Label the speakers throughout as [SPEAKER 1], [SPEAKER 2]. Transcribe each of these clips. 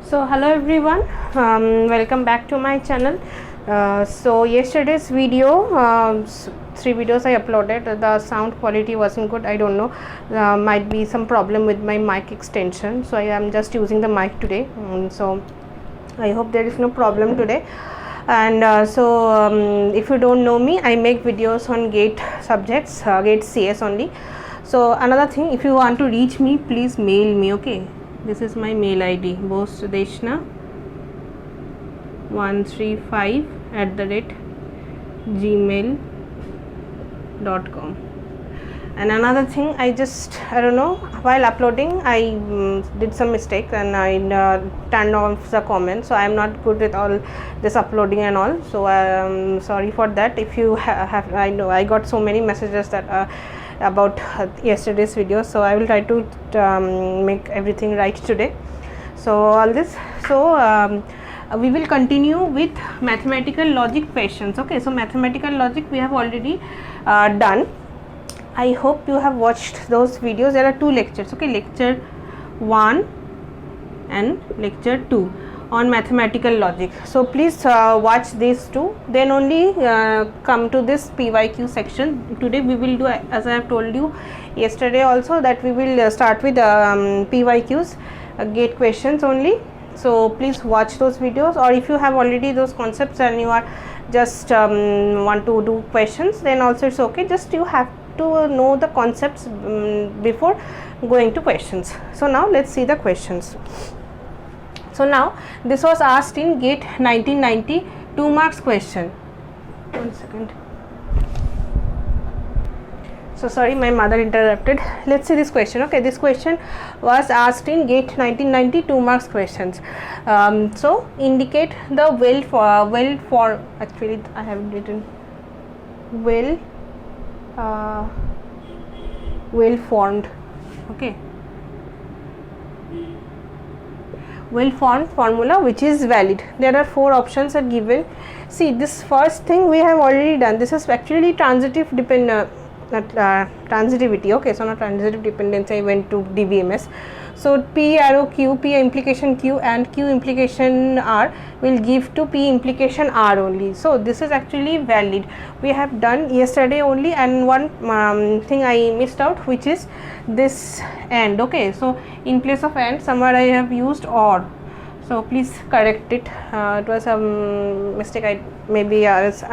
[SPEAKER 1] So hello everyone, welcome back to my channel. So yesterday's video, 3 videos I uploaded, the sound quality wasn't good. I don't know, might be some problem with my mic extension, so I am just using the mic today. So I hope there is no problem today. And if you don't know me, I make videos on GATE subjects, GATE CS only. So another thing, if you want to reach me, please mail me. Okay, this is my mail ID, bosudeshna135@gmail.com. And another thing, I don't know, while uploading I did some mistake and I turned off the comments, so I am not good with all this uploading and all, so I am sorry for that. If you have, I know I got so many messages that about yesterday's video, so I will try to make everything right today. So all this, we will continue with mathematical logic questions. Okay, so mathematical logic we have already done. I hope you have watched those videos. There are 2 lectures, okay, lecture 1 and lecture 2 on mathematical logic. So please watch these 2, then only come to this PYQ section. Today we will do, as I have told you yesterday also, that we will start with PYQs, GATE questions only. So please watch those videos, or if you have already those concepts and you are just want to do questions, then also it's okay. Just you have to know the concepts before going to questions. So now let's see the questions. So now this was asked in GATE 1990, 2 marks question. 1 second. So sorry, my mother interrupted. Let's see this question. Okay, this question was asked in GATE 1990, 2 marks questions. So indicate the actually I have written well formed. Okay, well formed formula which is valid. There are 4 options are given. See, this first thing we have already done. This is actually transitive transitivity. Okay, so not transitive dependency, I went to DBMS. So P arrow Q, P implication Q and Q implication R will give to P implication R only. So this is actually valid. We have done yesterday only, and one thing I missed out, which is this AND. Okay, so in place of AND somewhere I have used OR. So please correct it. It was a mistake. I was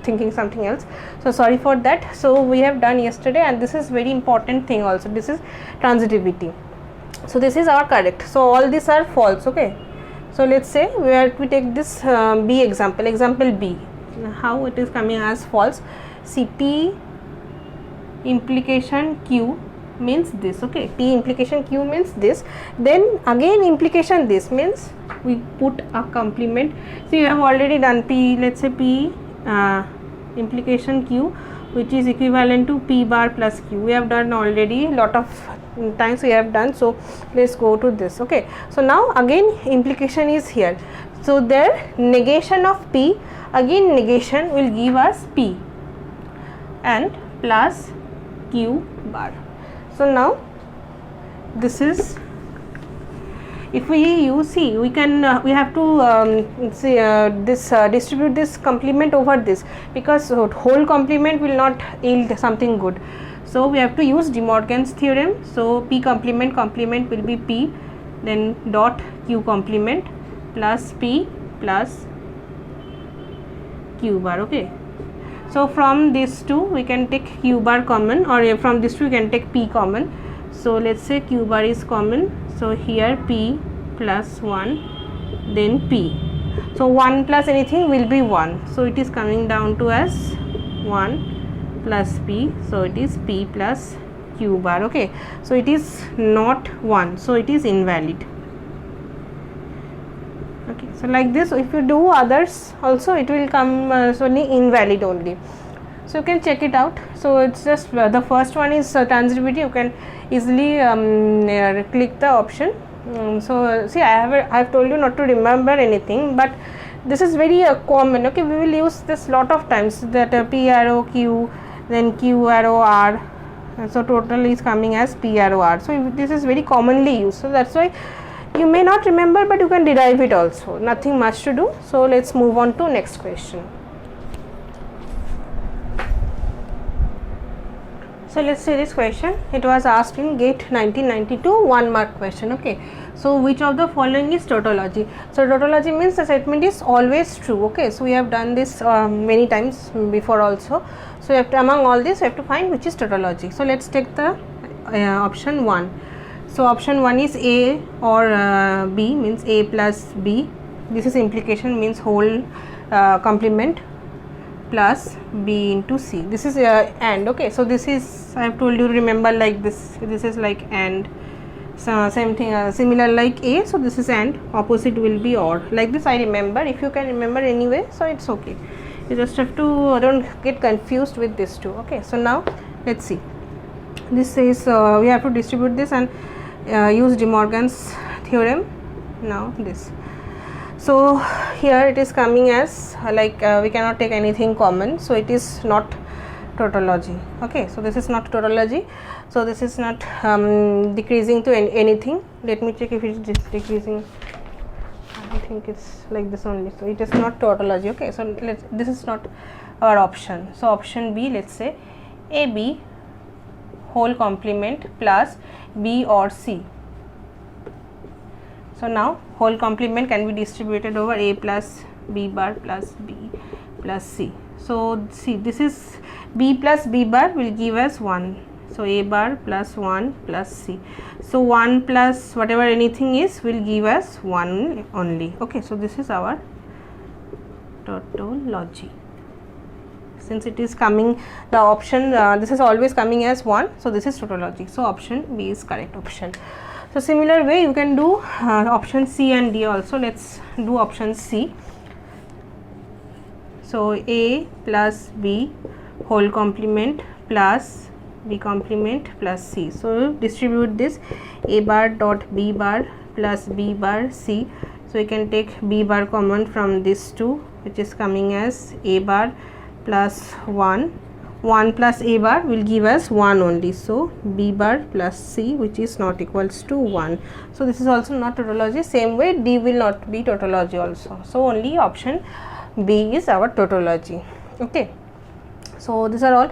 [SPEAKER 1] thinking something else. So sorry for that. So we have done yesterday, and this is very important thing also. This is transitivity. So this is our correct. So all these are false. Okay. So let's say we take this B example. Example B. How it is coming as false? See, P implication Q means this. Okay, P implication Q means this, then again implication this means we put a complement. So you have already done P, let's say P implication Q, which is equivalent to P bar plus Q. We have done already, lot of times we have done. So let's go to this. Okay, so now again implication is here, so their negation of P, again negation will give us P and plus Q bar. So now this is, if we use, see, we can we have to distribute this complement over this, because whole complement will not yield something good. So we have to use De Morgan's theorem. So P complement will be P, then dot Q complement plus P plus Q bar. Okay, so from these 2 we can take Q bar common, or from this 2 we can take P common. So let's say Q bar is common, so here P plus 1, then P. So 1 plus anything will be 1, so it is coming down to as 1 plus P, so it is P plus Q bar. Okay, so it is not 1, so it is invalid. Okay, so like this, if you do others also, it will come only invalid only. So you can check it out. So it's just the first one is transitivity. You can easily click the option. So see, I have told you not to remember anything, but this is very common. Okay, we will use this lot of times, that P arrow Q, then Q arrow R. So total is coming as P arrow R. So this is very commonly used. So that's why You may not remember, but you can derive it also, nothing much to do. So let's move on to next question. So let's see this question. It was asked in GATE 1992, 1 mark question. Okay, so which of the following is tautology? So tautology means the statement is always true. Okay, so we have done this many times before also. So you have to, among all this, you have to find which is tautology. So let's take the option 1. So option 1 is A or B, means A plus B. This is implication, means whole complement plus B into C. This is AND. Okay, so this is, I have told you, remember, like this is like AND. So same thing, similar like A. So this is AND, opposite will be OR. Like this I remember. If you can remember anyway, so it's okay. You just have to, don't get confused with this two. Okay, so now let's see. This says we have to distribute this and use De Morgan's theorem. Now this. So here it is coming as like we cannot take anything common, so it is not tautology. Okay, so this is not tautology. So this is not decreasing to anything. Let me check if it is decreasing. I think it's like this only. So it is not tautology. Okay, so this is not our option. So option B, let's say AB whole complement plus B or C. So now whole complement can be distributed over A plus B bar plus B plus C. So see, this is B plus B bar will give us 1. So A bar plus 1 plus C. So 1 plus whatever anything is will give us 1 only. Okay, so this is our tautology. Since it is coming, the option this is always coming as 1, so this is tautology. So option B is correct option. So similar way you can do option C and D also. Let's do option C. So A plus B whole complement plus B complement plus C. So distribute this A bar dot B bar plus B bar C. So you can take B bar common from this two, which is coming as A bar plus 1. 1 plus A bar will give us 1 only. So B bar plus C, which is not equals to 1. So this is also not tautology. Same way D will not be tautology also. So only option B is our tautology. Okay, so these are all,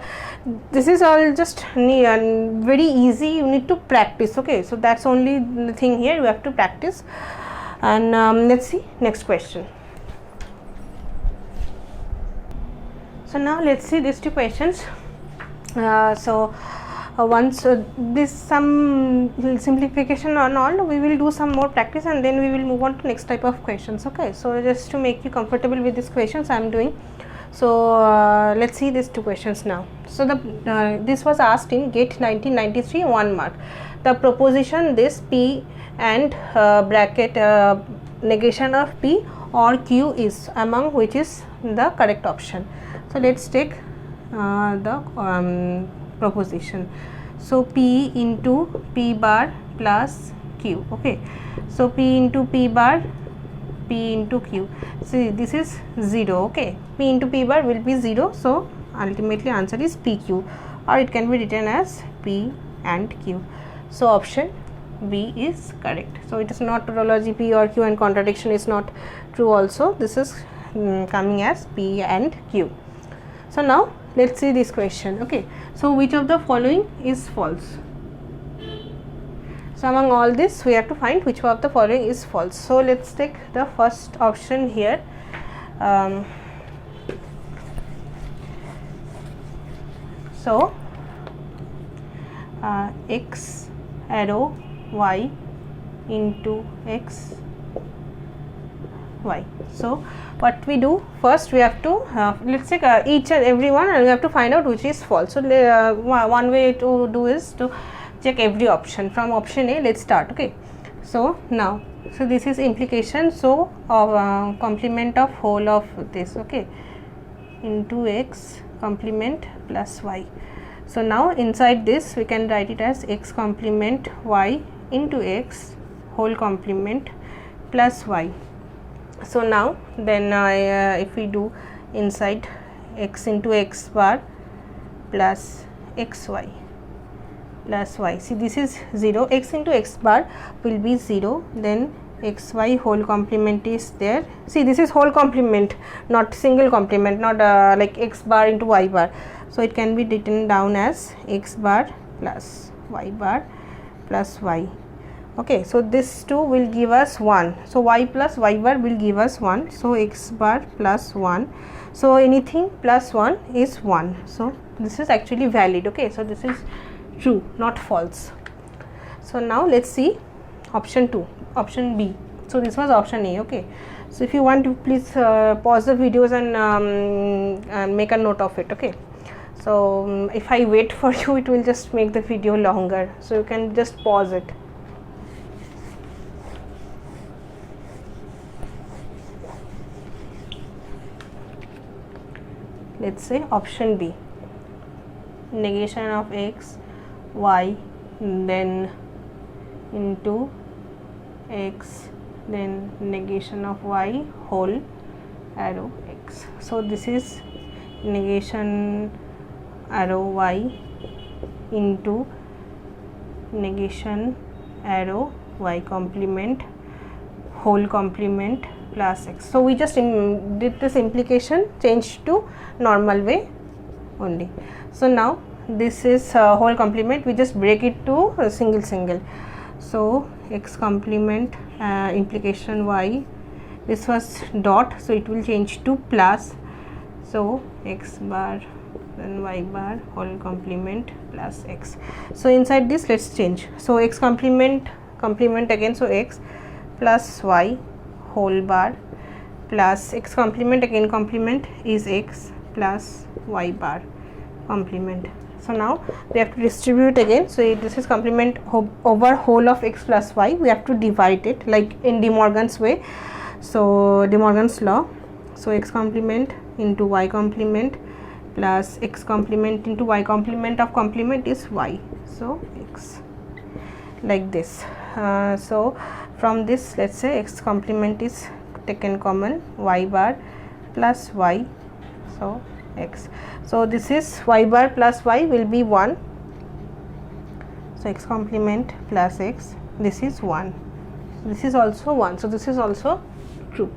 [SPEAKER 1] this is all just very easy. You need to practice. Okay, so that's only the thing here, you have to practice. And let's see next question. So now let's see these two questions. Once this some simplification and all, we will do some more practice and then we will move on to next type of questions. Okay, so just to make you comfortable with these questions I am doing. So let's see these two questions now. So the this was asked in GATE 1993, 1 mark. The proposition this P and bracket negation of P or Q is, among which is the correct option. So let's take the proposition. So P into P bar plus Q. Okay, so P into P bar, P into Q. See, this is 0. Okay, P into P bar will be 0. So ultimately answer is PQ, or it can be written as P and Q. So option B is correct. So it is not tautology P or Q, and contradiction is not true also. This is coming as P and Q. So now let's see this question. Okay, so which of the following is false? So among all this we have to find which of the following is false. So let's take the first option here. X arrow y into x y. So what we do, first we have to let's take each and every one and we have to find out which is false. So one way to do is to check every option. From option A let's start. Okay, so now, so this is implication. So complement of whole of this, okay, into x complement plus y. So now inside this we can write it as x complement y into x whole complement plus y. So now then if we do inside x into x bar plus xy plus y. See, this is 0, x into x bar will be 0, then xy whole complement is there. See, this is whole complement, not single complement, not like x bar into y bar. So it can be written down as x bar plus y bar plus y. Okay, so this 2 will give us 1. So y plus y bar will give us 1. So x bar plus 1. So anything plus 1 is 1. So this is actually valid. Okay, so this is true, not false. So now let's see option 2, option B. So this was option A. Okay, so if you want to, please pause the videos and make a note of it. Okay, so if I wait for you, it will just make the video longer, so you can just pause it. Let's say option B, negation of x, y, then into x, then negation of y whole arrow x. So this is negation arrow y into negation arrow y complement whole complement plus x. So we just did this implication, changed to normal way only. So now this is whole complement, we just break it to a single. So x complement implication y, this was dot, so it will change to plus. So x bar then y bar whole complement plus x. So inside this let's change. So x complement again, so x plus y whole bar plus x complement again complement is x plus y bar complement. So now we have to distribute again. So this is complement over whole of x plus y. We have to divide it like in De Morgan's way. So De Morgan's law. So x complement into y complement plus x complement into y complement of complement is y. So x like this. So from this, let's say x complement is taken common, y bar plus y, so x. So this is y bar plus y will be 1. So x complement plus x, this is 1. This is also 1. So this is also true.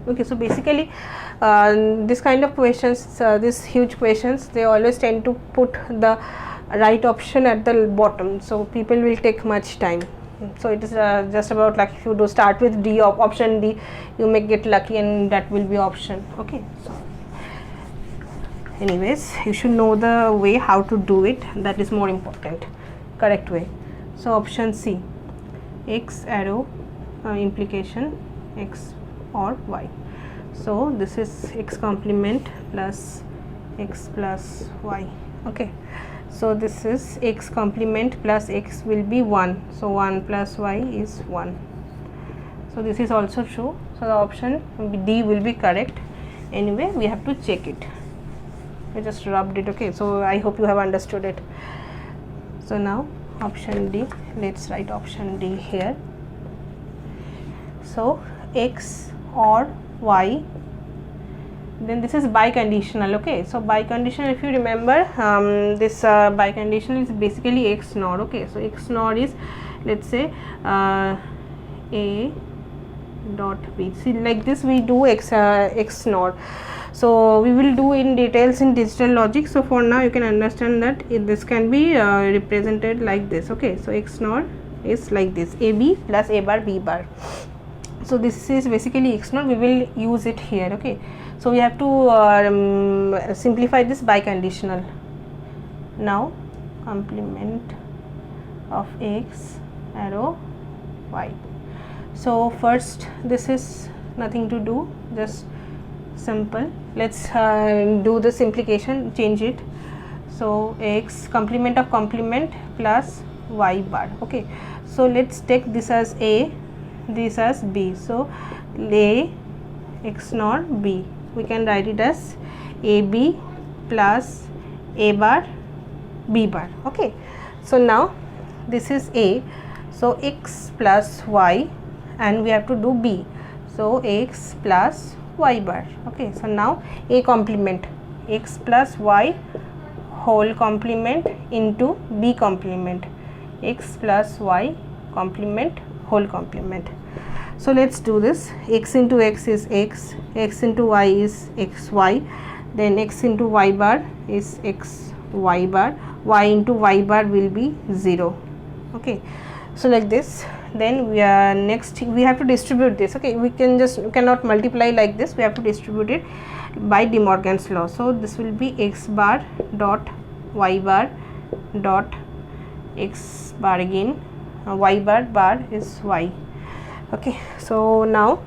[SPEAKER 1] Okay, so basically this kind of questions, these huge questions, they always tend to put the right option at the bottom, so people will take much time. So it is just about like if you do start with D, option D, you may get lucky and that will be option. Okay, so anyways, you should know the way how to do it, that is more important, correct way. So option C, x arrow implication x or y. So this is x complement plus x plus y. Okay, so this is x complement plus x will be 1. So 1 plus y is 1. So this is also true. So the option D will be correct. Anyway, we have to check it. We just rubbed it. Okay, so I hope you have understood it. So now option D, let's write option D here. So x or y, then this is biconditional. Okay, so biconditional, if you remember, this biconditional is basically x nor. Okay, so x nor is, let's say a dot b. See, like this we do x nor. So we will do in details in digital logic. So for now you can understand that this can be represented like this. Okay, so x nor is like this, ab plus a bar b bar. So this is basically x nor, we will use it here. Okay, so we have to simplify this biconditional. Now complement of x arrow y. So first, this is nothing to do, just simple. Let's do the simplification, change it. So x complement of complement plus y bar. Okay, so let's take this as a, this as b. So a x nor b, we can write it as ab plus a bar b bar. Okay, so now this is a, so x plus y, and we have to do b, so x plus y bar. Okay, so now a complement x plus y whole complement into b complement, x plus y complement whole complement. So let's do this. X into x is x, x into y is xy, then x into y bar is x y bar, y into y bar will be 0. Okay, so like this. Then we are next we have to distribute this. Okay, we cannot multiply like this, we have to distribute it by De Morgan's law. So this will be x bar dot y bar dot x bar again, y bar is y. Okay, so now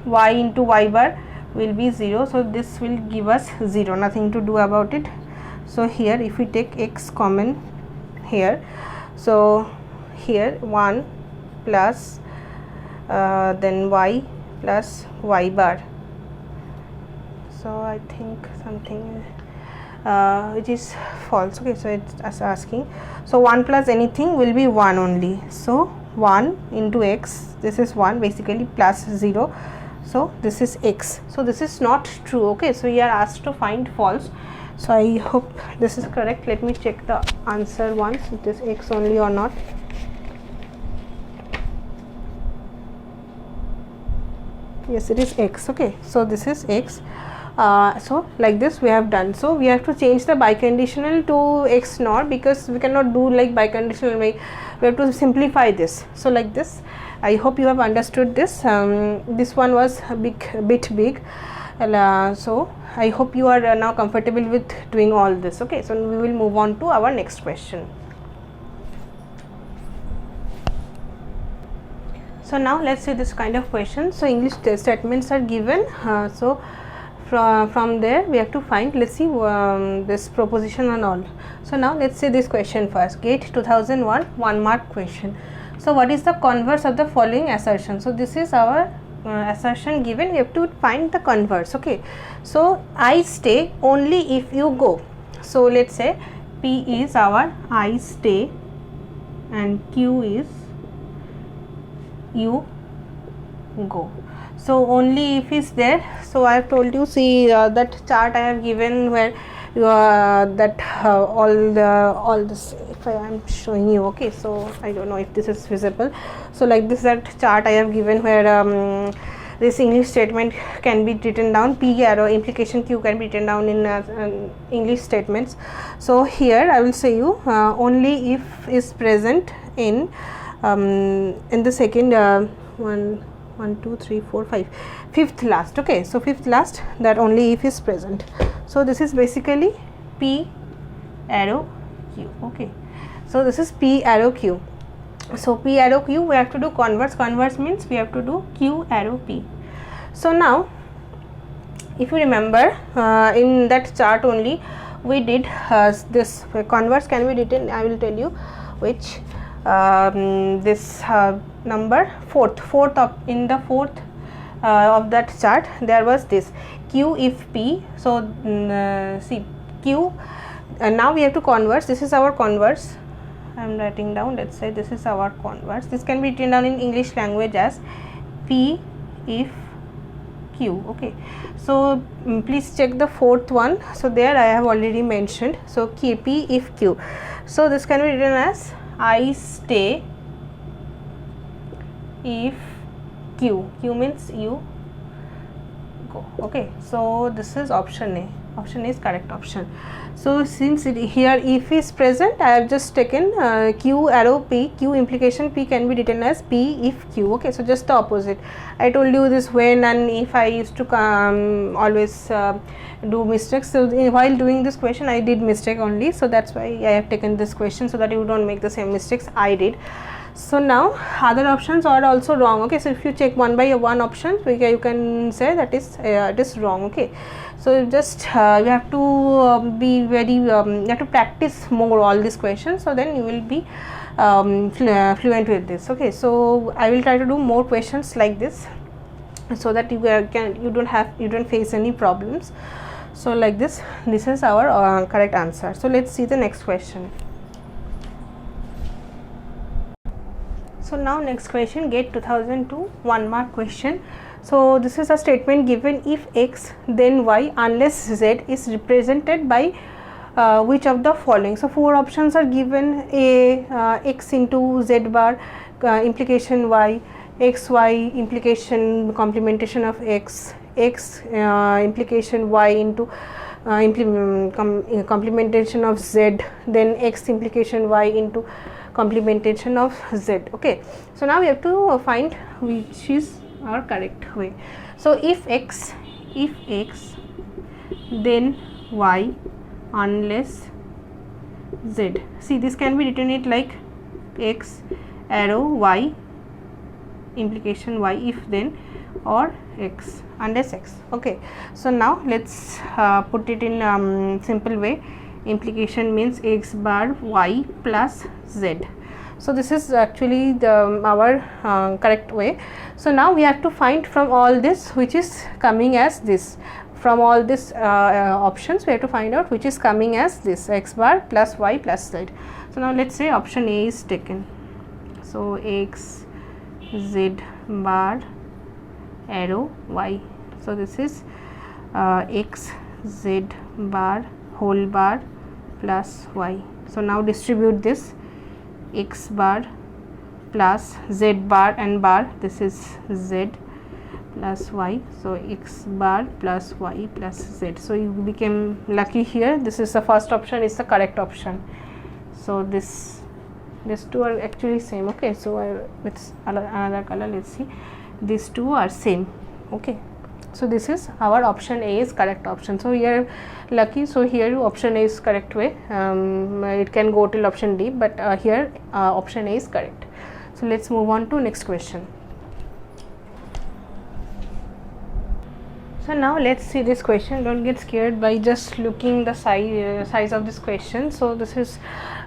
[SPEAKER 1] y into y bar will be 0, so this will give us 0, nothing to do about it. So here if we take x common here, so here 1 plus then y plus y bar. So I think something which is false. Okay, so it's asking, so 1 plus anything will be 1 only, so 1 into x, this is 1 basically, plus 0, so this is x. So this is not true. Okay, so you are asked to find false, so I hope this is correct. Let me check the answer once, it is x only or not. Yes, it is x. Okay, so this is x. So like this we have done. So we have to change the biconditional to x naught, because we cannot do like biconditional, we have to simplify this. So like this, I hope you have understood this. This one was a bit big, so I hope you are now comfortable with doing all this. Okay, so we will move on to our next question. So now let's see this kind of question. So English statements are given, so from there we have to find, let's see this proposition and all. So now let's see this question first. GATE 2001 1 mark question. So what is the converse of the following assertion? So this is our assertion given, we have to find the converse. Okay, so I stay only if you go. So let's say P is our I stay and Q is you go. So only if is there. So I have told you, see that chart I have given where that all this, if I am showing you. Okay, so I don't know if this is visible. So like this, that chart I have given where this English statement can be written down, P arrow implication Q can be written down in English statements. So here I will say you only if is present in the second 1 2 3 4 5 fifth last. Okay, so fifth last, that only if is present. So this is basically P arrow Q. Okay, so this is P arrow Q. So P arrow Q, we have to do converse. Converse means we have to do Q arrow P. So now if you remember in that chart only we did this converse can be written, I will tell you which this number fourth of in the fourth of that chart there was this Q if P. So see Q, now we have to converse. This is our converse, I am writing down. Let's say this is our converse. This can be written down in English language as P if Q. Okay, so please check the fourth one. So there I have already mentioned. So P if Q. So this can be written as I stay if Q. Q means you go. Okay, so this is option A. Option A is correct option. So since here if is present, I have just taken Q arrow P. Q implication P can be written as P if Q. Okay, so just the opposite. I told you this when and if I used to always do mistakes. So while doing this question I did mistake only, so that's why I have taken this question, so that you don't make the same mistakes I did. So now other options are also wrong. Okay, so if you check one by one option, you can say that is it is wrong. Okay, so just you have to be very you have to practice more all these questions, so then you will be fluent with this. Okay, so I will try to do more questions like this, so that you don't face any problems. So like this is our correct answer. So let's see the next question. So now next question, GATE 2002 1 mark question. So this is a statement given, if x then y unless z is represented by which of the following. So 4 options are given: A, x into z bar, implication y, x y implication complementation of x, x implication y into complementation of z, then x implication y into complementation of z. Okay, so now we have to find which is our correct way. So if x then y unless z. See, this can be written it like x arrow y implication y, if then, or x unless x. Okay, so now let's put it in simple way. Implication means x bar y plus z. So this is actually our correct way. So now we have to find from all this which is coming as this. From all this options we have to find out which is coming as this, x bar plus y plus z. So now let's say option A is taken. So x z bar arrow y. So this is x z bar whole bar plus y. So now distribute this, x bar plus z bar and bar, this is z plus y. So x bar plus y plus z. So you became lucky here. This is the first option, is the correct option. So these two are actually same. Okay, so with another color, let's see, these two are same. Okay, so this is our option A is correct option. So here lucky, so here option A is correct way. It can go till option D, but here option A is correct. So let's move on to next question. So now let's see this question. Don't get scared by just looking the size of this question. So this is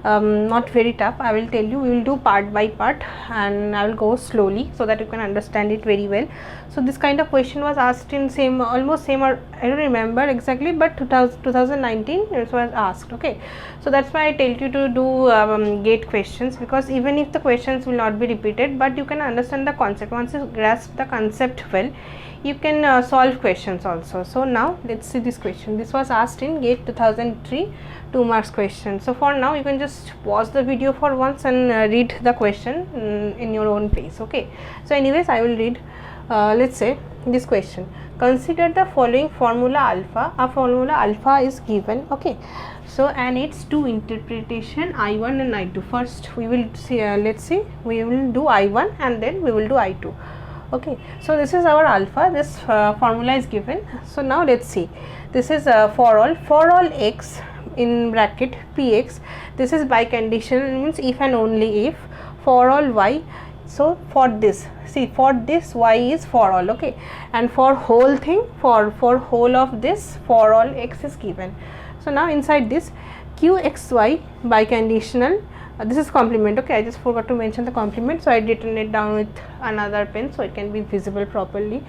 [SPEAKER 1] not very tough. I will tell you, we will do part by part and I will go slowly so that you can understand it very well. So this kind of question was asked in almost same, or I don't remember exactly, but 2019 it was asked. Okay, so that's why I tell you to do gate questions, because even if the questions will not be repeated, but you can understand the concept. Once you grasp the concept well, you can solve questions also. So now let's see this question. This was asked in GATE 2003 2 marks question. So for now you can just pause the video for once and read the question in your own pace. Okay, so anyways I will read. Let's say this question: consider the following formula alpha. A formula alpha is given. Okay, so and its two interpretation I1 and I2. First we will see, let's see, we will do I1 and then we will do I2. Okay, so this is our alpha. This formula is given. So now let's see, this is for all x in bracket px. This is biconditional, means if and only if. For all y, so for this, see, for this y is for all. Okay, and for whole thing, for whole of this, for all x is given. So now inside this qxy biconditional, this is complement. Okay, I just forgot to mention the complement, so I written it down with another pen so it can be visible properly.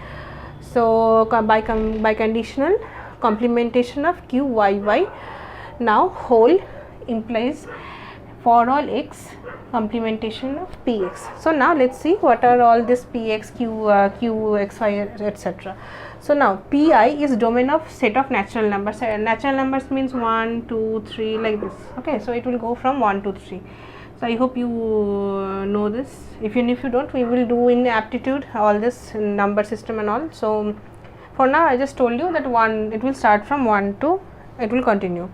[SPEAKER 1] So biconditional complementation of qyy. Now whole implies for all x complementation of px. So now let's see what are all this px, qxy, etc. So now pi is domain of set of natural numbers. Natural numbers means 1, 2, 3 like this. Okay, so it will go from 1 to 3. So I hope you know this. Even if you don't, we will do in aptitude all this number system and all. So for now I just told you that it will start from 1 to it will continue.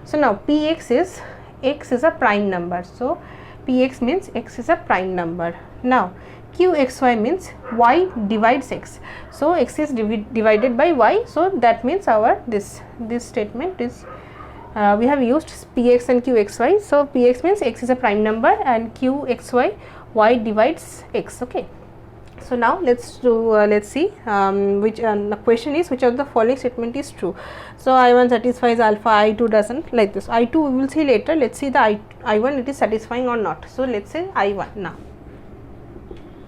[SPEAKER 1] So now px is x is a prime number. So px means x is a prime number. Now qxy means y divides x. So x is divided by y. So that means our this statement is we have used px and qxy. So px means x is a prime number and qxy y divides x. Okay. So now let's see which the question is which of the following statement is true. So I1 satisfies alpha, I2 doesn't, like this. I2 we will see later. Let's see the I1 it is satisfying or not. So let's say I1 now.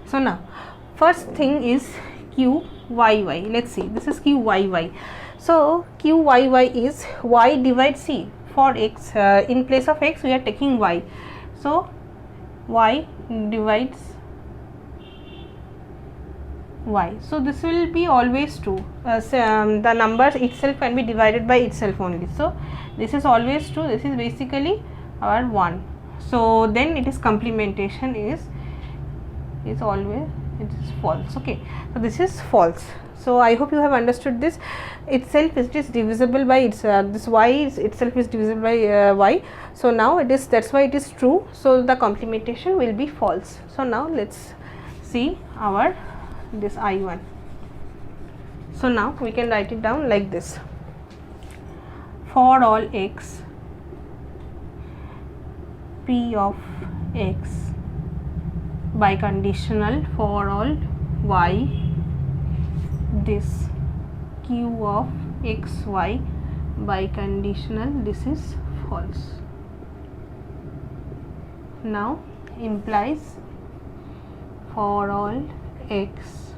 [SPEAKER 1] So now first thing is qyy. Let's see, this is qyy. So qyy is y divides c. For x, in place of x we are taking y. So y divides y. So this will be always true. The number itself can be divided by itself only. So this is always true. This is basically our 1. So then it is complementation is always, it is false. Okay, so this is false. So I hope you have understood this. Itself it is divisible by its this y itself is divisible by y. So now it is, that's why it is true. So the complementation will be false. So now let's see our this I1. So now we can write it down like this: for all x p of x biconditional for all y, this q of x y biconditional, this is false. Now implies for all x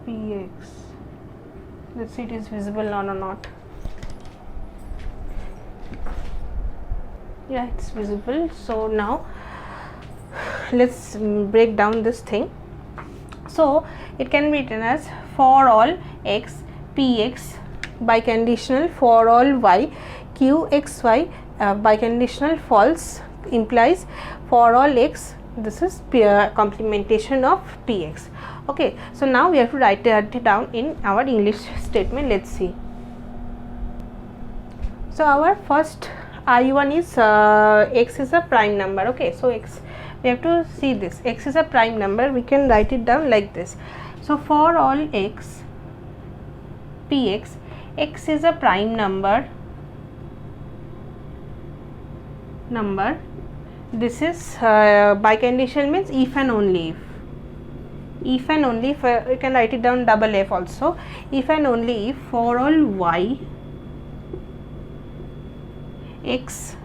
[SPEAKER 1] px, let's see it is visible or not. Yeah, it's visible. So now let's break down this thing. So it can be written as for all x px biconditional for all y qxy biconditional false, implies for all x, this is complementation of px. Okay, so now we have to write it down in our English statement. Let's see. So our first I1 is x is a prime number. Okay, so x, we have to see this, x is a prime number. We can write it down like this. So for all x px, x is a prime number. This is biconditional, means if and only if and only if, you can write it down double f also, if and only if for all y x,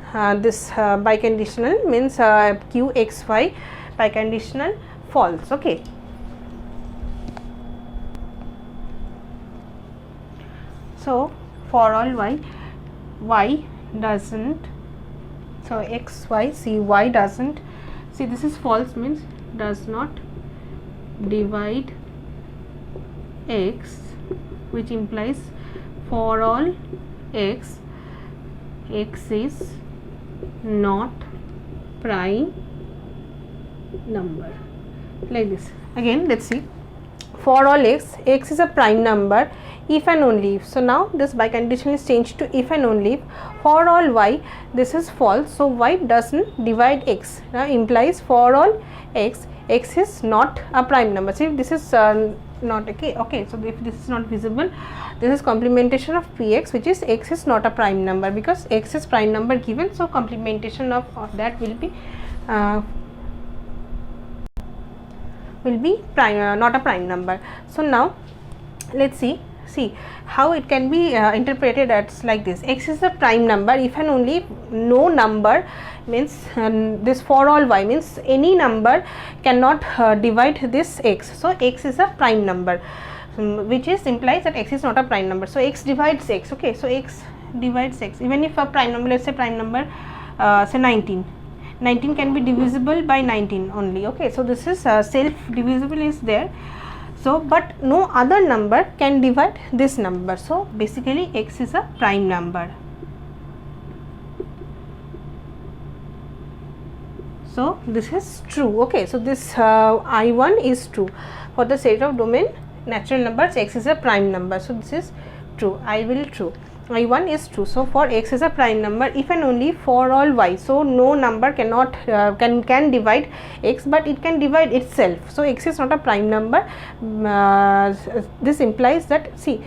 [SPEAKER 1] this biconditional means q x y biconditional false. Okay, so for all y doesn't, so x y, see y doesn't, see this is false, means does not divide x, which implies for all x is not prime number, like this. Again let's see, for all x is a prime number if and only if. So now this biconditional is changed to if and only if. For all y, this is false, so y doesn't divide x, now implies for all x is not a prime number. See, this is not okay. So if this is not visible, this is complementation of px, which is x is not a prime number, because x is prime number given, so complementation of that will be prime, not a prime number. So now let's see how it can be interpreted as like this: x is a prime number if and only if no number, means this for all y means any number cannot divide this x, so x is a prime number, which is implies that x is not a prime number. So x divides x. Okay, so x divides x, even if a prime number, let's say prime number say 19 can be divisible by 19 only. Okay, so this is self divisible is there. So but no other number can divide this number, so basically x is a prime number. So this is true. Okay, so this I1 is true. For the set of domain natural numbers, x is a prime number, so this is true. I will true. I1 is true. So for x is a prime number if and only for all y, so no number cannot can divide x, but it can divide itself, so x is not a prime number. This implies that, see,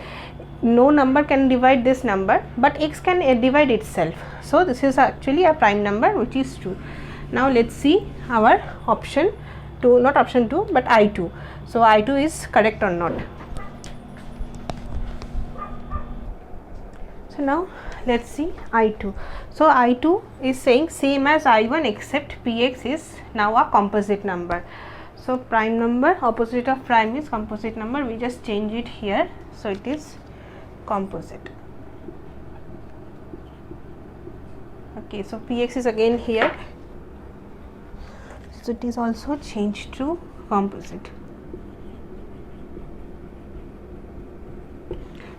[SPEAKER 1] no number can divide this number, but x can divide itself, so this is actually a prime number, which is true. Now let's see our option 2, not option 2 but I2. So I2 is correct or not. So now let's see I2. So I2 is saying same as I1 except Px is now a composite number. So prime number, opposite of prime is composite number, we just change it here, so it is composite. Okay, so Px is again here, so it is also changed to composite.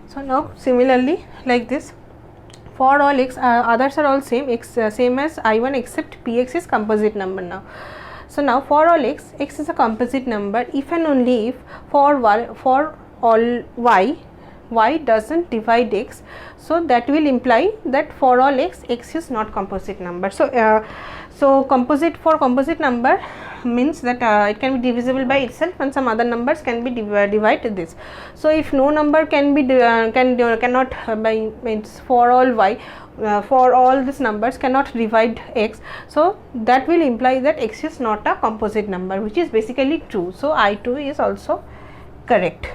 [SPEAKER 1] So now similarly like this, for all x, others are all same, x same as I1 except px is composite number now. So now for all x is a composite number if and only if for all y doesn't divide x. So that will imply that for all x is not composite number. So so composite number means that it can be divisible by itself and some other numbers can be divided this. So if no number can be cannot by means for all y, for all these numbers cannot divide x, so that will imply that x is not a composite number, which is basically true. So I2 is also correct.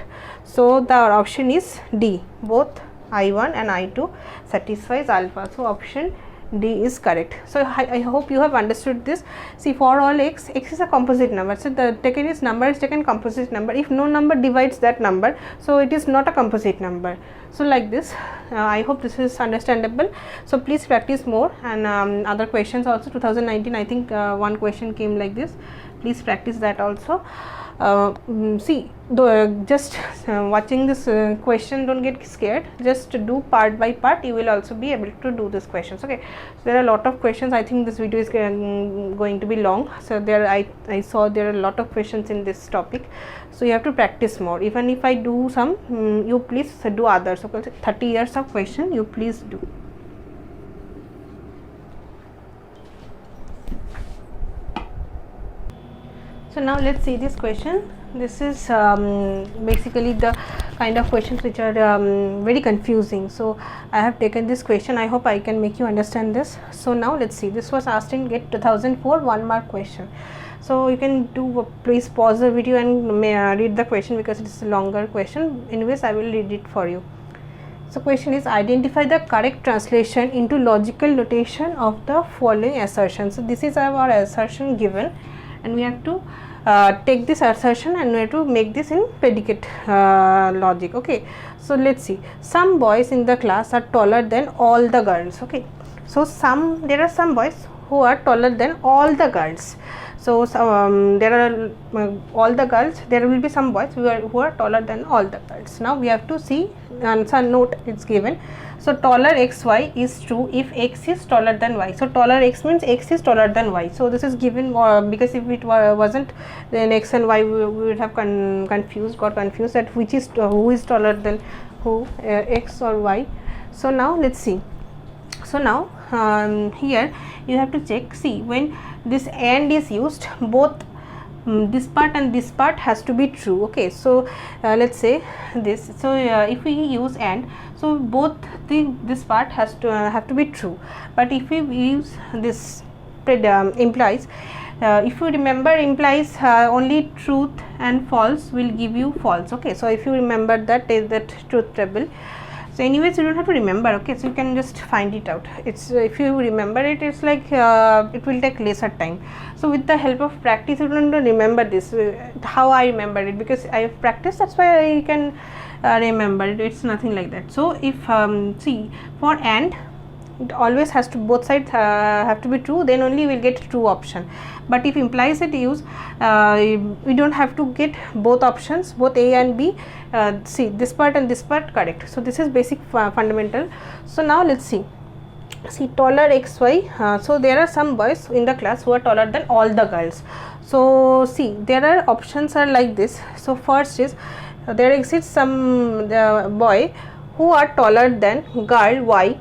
[SPEAKER 1] So the option is D, both I1 and I2 satisfies alpha. So option D is correct. So I hope you have understood this. See, for all x is a composite number, so the taken is number is taken composite number. If no number divides that number, so it is not a composite number. So like this, I hope this is understandable. So please practice more, and other questions also. 2019 I think one question came like this. Please practice that also. See, just watching this question, don't get scared, just do part by part, you will also be able to do these questions. Okay, so there are a lot of questions. I think this video is going to be long, so there I saw there are a lot of questions in this topic, so you have to practice more. Even if I do some, you please do others. Okay, 30 years of question you please do. So now let's see this question. This is basically the kind of questions which are very confusing. So I have taken this question. I hope I can make you understand this. So now let's see. This was asked in GATE 2004 1 mark question. So you can do, please pause the video and read the question because it is a longer question. Anyways, I will read it for you. So question is, identify the correct translation into logical notation of the following assertion. So this is our assertion given, and we have to take this assertion and we have to make this in predicate logic. Okay, so let's see. Some boys in the class are taller than all the girls. Okay, so there are some boys who are taller than all the girls. So there are all the girls, there will be some boys who are taller than all the girls. Now we have to see, answer note is given. So taller xy is true if x is taller than y. So taller x means x is taller than y. So this is given because if it wasn't, then x and y we would have got confused that which is who is taller than who, x or y. So now let's see. So now here you have to check. See, when this and is used, both this part and this part has to be true. Okay, so let's say this. So if we use and, so both this part has to have to be true. But if we use this implies, if you remember, implies only truth and false will give you false. Okay, so if you remember that is that truth table. So anyways, you don't have to remember. Okay, so you can just find it out. It's if you remember it, it's like it will take lesser time. So with the help of practice, you don't remember this. How I remember it, because I have practiced, that's why I can remember it. It's nothing like that. So if see, for and, it always has to, both sides have to be true, then only we will get true option. But if implies it use, we don't have to get both options, both A and B. See, this part and this part correct. So this is basic fundamental. So now let's see. See, taller xy. So there are some boys in the class who are taller than all the girls. So see, there are options are like this. So first is there exists some boy who are taller than girl y.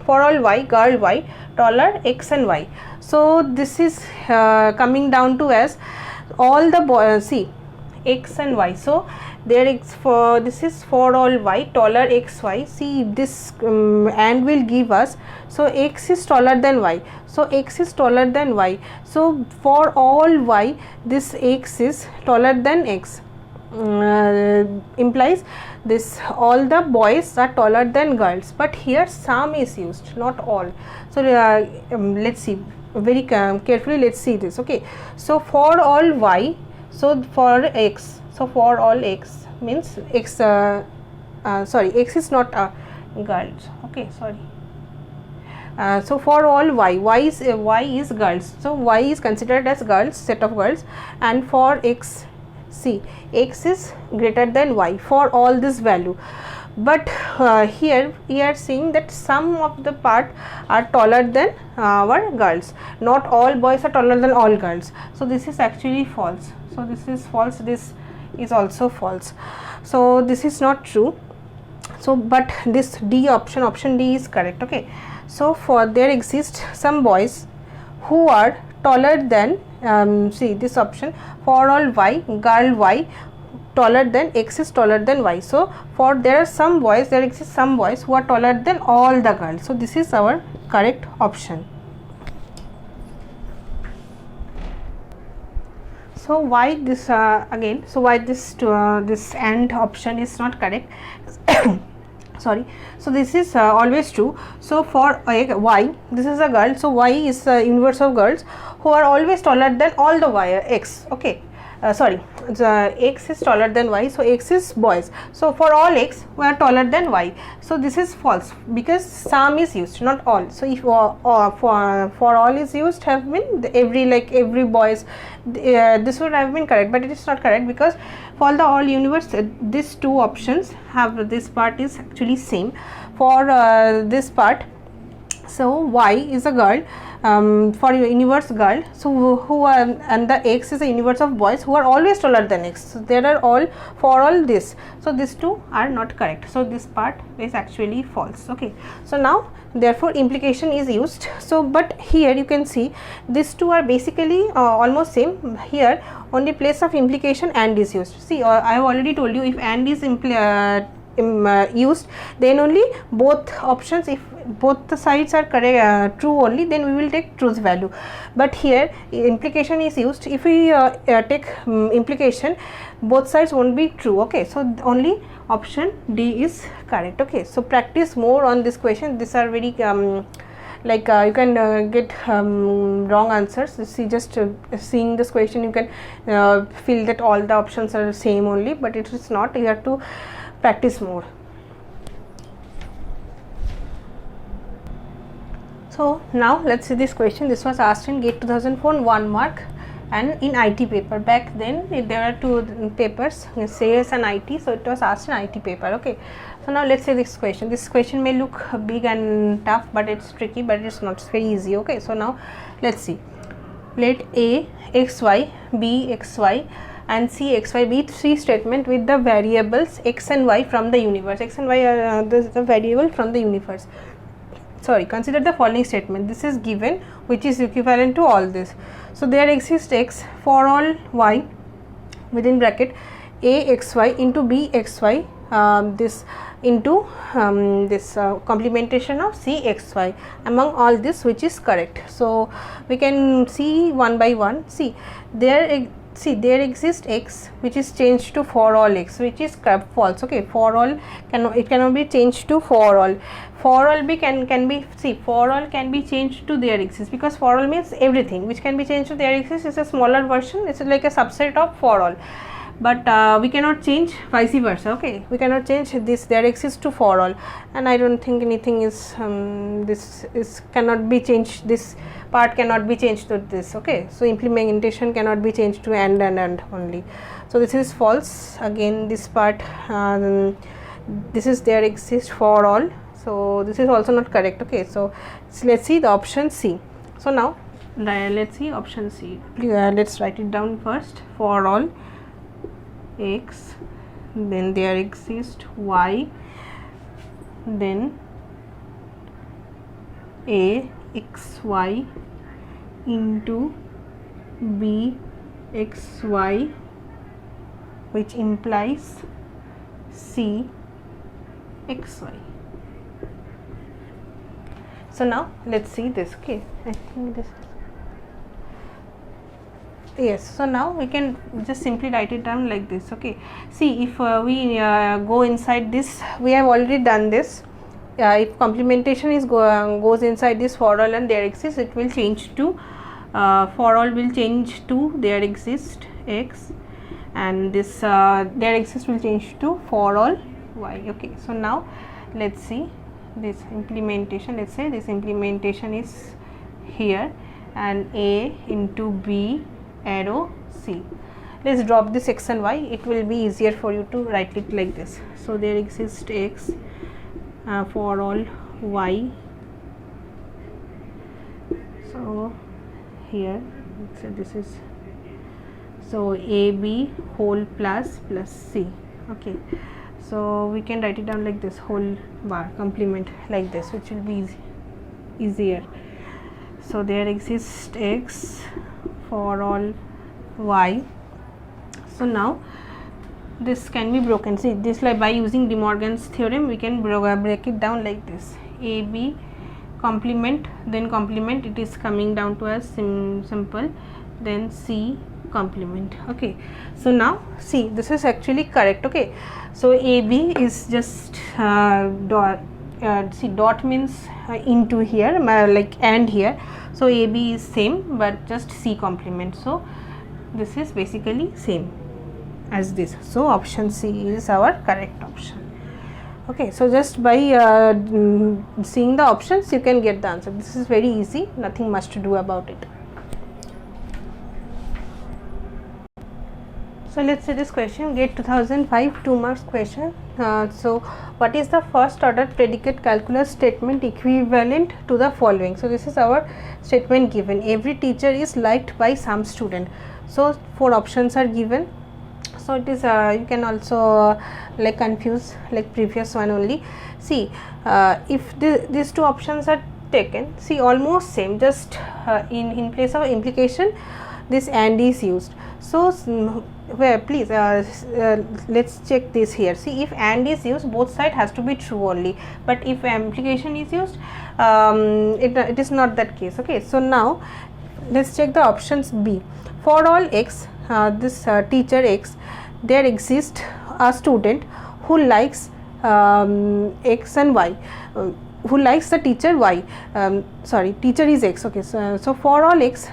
[SPEAKER 1] For all y, girl y, taller x and y. So this is coming down to as all the boys, see, x and y. So there is for, this is for all y, taller x y. See, this and will give us, so x is taller than y. So x is taller than y. So for all y, this x is taller than x. Implies this all the boys are taller than girls, but here some is used, not all. So let's see very carefully, let's see this. Okay, so for all y, so for x, so for all x means x sorry, x is not girls. Okay, sorry, So for all y is girls, so y is considered as girls, set of girls, and for x, see, x is greater than y for all this value. But here we are seeing that some of the part are taller than our girls, not all boys are taller than all girls, so this is actually false. So this is false, this is also false, so this is not true. So but this D option D is correct. Okay, so for there exist some boys who are taller than see this option, for all y, girl y taller than x is taller than y. So for there exist some boys who are taller than all the girls, so this is our correct option. So why this again, so why this this AND option is not correct? Sorry, so this is always true. So for y, this is a girl, so y is the inverse of girls who are always taller than all the y, x. Okay, sorry, the x is taller than y, so x is boys, so for all x we are taller than y, so this is false because some is used, not all. So if for all is used have been every boys, this would have been correct, but it is not correct because for the all universe these two options have, this part is actually same for this part. So y is a girl, for universe girl, so who are, and the x is a universe of boys who are always taller than x, so there are all for all this, so these two are not correct, so this part is actually false. Okay, so now therefore implication is used. So but here you can see these two are basically almost same, here only place of implication AND is used. See, I have already told you, if AND is used, then only both options, if both the sides are correct, true only, then we will take truth value. But here implication is used, if we take implication, both sides won't be true. Okay, so only option D is correct. Okay, so practice more on this question, these are very you can get wrong answers. See, just seeing this question you can feel that all the options are same only, but it is not, you have to practice more. So now let's see this question. This was asked in GATE 2004, 1 mark, and in IT paper. Back then there are two papers, CS and IT, so it was asked in IT paper. Okay, so now let's see this question. This question may look big and tough, but it's tricky, but it's not, it's very easy. Okay, so now let's see. Let A xy, B xy and C xy be three statement with the variables x and y from the universe. X and y are the variable from the universe. Sorry, consider the following statement. This is given, which is equivalent to all this. So there exists x for all y within bracket A xy into B xy, this into this complementation of C xy among all this, which is correct. So we can see one by one. See, there exists x which is changed to for all x, which is false. Okay, for all cannot be changed to for all. For all can be, see, for all can be changed to there exists, because for all means everything which can be changed to there exists is a smaller version, it's like a subset of for all, but we cannot change vice versa. Okay, we cannot change this there exists to for all, and I don't think anything is this is cannot be changed, this part cannot be changed to this. Okay, so implementation cannot be changed to and only, so this is false. Again this part, this is there exists for all, so this is also not correct. Okay, so let's see the option C. So now let's see option C. Let's write it down first. For all x, then there exists y, then A xy into B xy, which implies C xy. So now let's see this. Okay, I think this is, yes, so now we can just simply write it down like this. Okay, see, if we go inside this, we have already done this. If complementation is goes inside this for all and there exists, it will change to for all will change to there exist x, and this there exists will change to for all y. Okay, so now let's see this implementation, let's say this implementation is here and A into B arrow C. Let's drop this x and y, it will be easier for you to write it like this. So there exists x for all y. So here, so this is, so AB whole plus C. Okay, so we can write it down like this, whole bar complement like this, which will be easier. So there exists x for all y. So now this can be broken. See, this, like by using De Morgan's theorem, we can break it down like this: AB complement, then complement, it is coming down to a simple, then C complement. Okay, so now see, this is actually correct. Okay, so AB is just dot. See, dot means into here, like and here. So AB is same, but just C complement. So this is basically same as this. So option C is our correct option. Okay, so just by seeing the options you can get the answer. This is very easy, nothing much to do about it. So let's say this question, GATE 2005 2 marks question. So what is the first order predicate calculus statement equivalent to the following? So this is our statement given: every teacher is liked by some student. So 4 options are given. So it is you can also like confuse like previous one only. See, if these 2 options are taken, see, almost same, just in place of implication this and is used. So where, please let's check this here. See, if and is used, both side has to be true only, but if implication is used, it is not that case. Okay, so now let's check the options B. For all x, this teacher x, there exists a student who likes x and y, who likes the teacher y. Sorry, teacher is x. Okay, so for all x,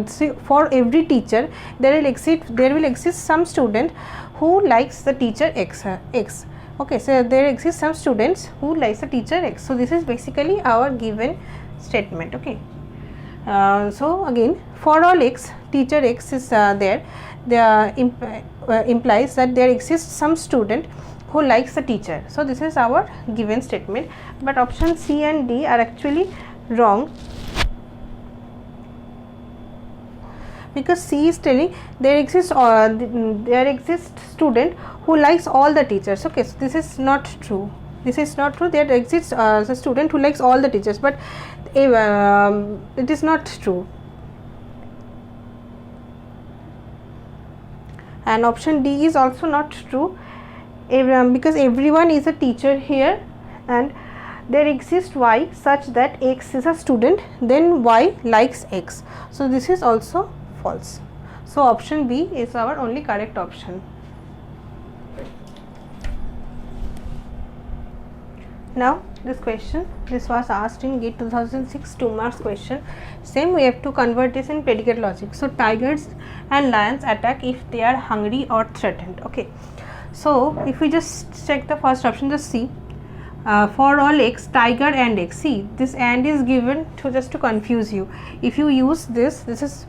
[SPEAKER 1] see, for every teacher there will exist some student who likes the teacher x. Okay, so there exist some students who likes the teacher x. So this is basically our given statement. Okay. So again, for all x, teacher x is there implies that there exists some student who likes the teacher. So this is our given statement, but option C and D are actually wrong, because C is telling there exists student who likes all the teachers. Okay, so this is not true. This is not true. There exists a student who likes all the teachers, but it is not true. And option D is also not true, because everyone is a teacher here, and there exists y such that x is a student, then y likes x. So this is also false. So option B is our only correct option. Now this question, this was asked in GATE 2006 2 marks question. Same, we have to convert this in predicate logic. So tigers and lions attack if they are hungry or threatened. Okay, so if we just check the first option, just see, for all x, tiger and x. See, this and is given to just to confuse you. If you use this is